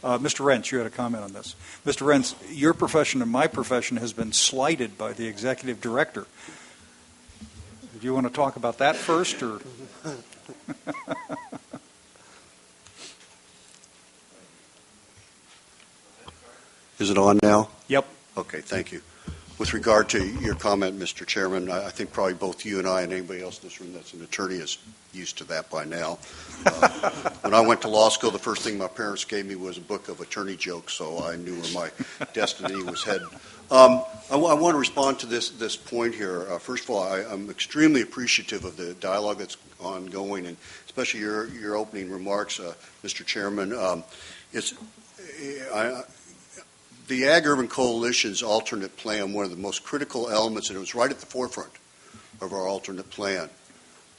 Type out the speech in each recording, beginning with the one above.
Mr. Rentz, you had a comment on this. Mr. Rentz, your profession and my profession has been slighted by the executive director. Do you want to talk about that first, or? Is it on now? Yep. Okay, thank you. With regard to your comment, Mr. Chairman, I think probably both you and I and anybody else in this room that's an attorney is used to that by now. When I went to law school, the first thing my parents gave me was a book of attorney jokes, so I knew where my destiny was headed. I want to respond to this point here. First of all, I'm extremely appreciative of the dialogue that's ongoing, and especially your opening remarks, Mr. Chairman. The Ag Urban Coalition's alternate plan, one of the most critical elements, and it was right at the forefront of our alternate plan,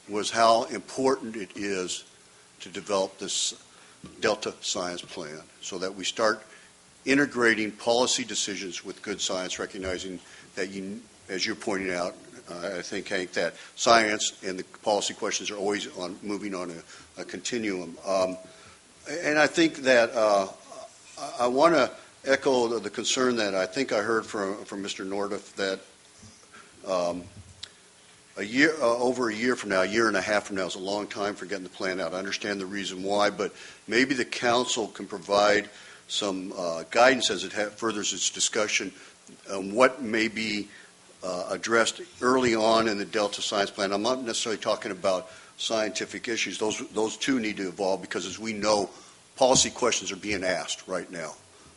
was how important it is to develop this Delta Science Plan so that we start integrating policy decisions with good science, recognizing that, as you're pointing out, I think, Hank, that science and the policy questions are always moving on a continuum. And I think that I want to echo the concern that I think I heard from Mr. Nordiff that over a year from now, a year and a half from now is a long time for getting the plan out. I understand the reason why, but maybe the council can provide some guidance as it furthers its discussion on what may be addressed early on in the Delta Science Plan. I'm not necessarily talking about scientific issues. Those two need to evolve because, as we know, policy questions are being asked right now.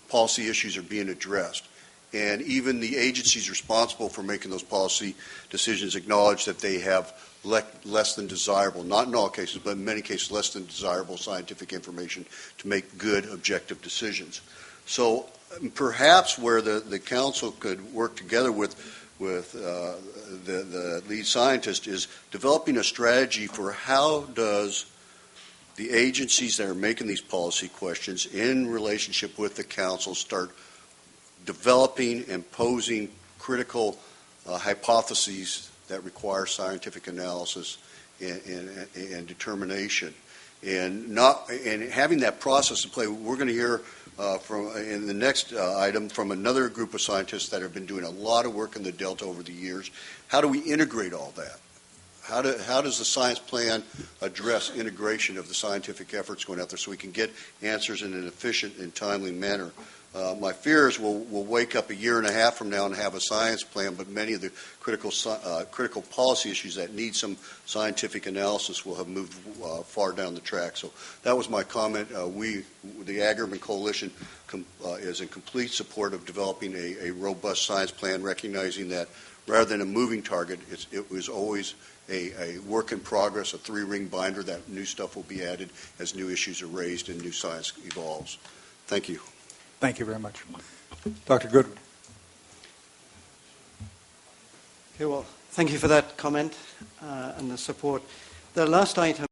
Policy issues are being addressed. And even the agencies responsible for making those policy decisions acknowledge that they have less than desirable, not in all cases, but in many cases, less than desirable scientific information to make good, objective decisions. So perhaps where the council could work together with the lead scientist is developing a strategy for how does the agencies that are making these policy questions in relationship with the council start developing and posing critical hypotheses that require scientific analysis and determination. And having that process in play, we're going to hear in the next item from another group of scientists that have been doing a lot of work in the Delta over the years. How do we integrate all that? How does the science plan address integration of the scientific efforts going out there so we can get answers in an efficient and timely manner? My fear is we'll wake up a year and a half from now and have a science plan, but many of the critical policy issues that need some scientific analysis will have moved far down the track. So that was my comment. The Ag Urban Coalition, is in complete support of developing a robust science plan, recognizing that rather than a moving target, it was always a work in progress, a three-ring binder that new stuff will be added as new issues are raised and new science evolves. Thank you. Thank you very much. Dr. Goodwin. Okay, well, thank you for that comment and the support. The last item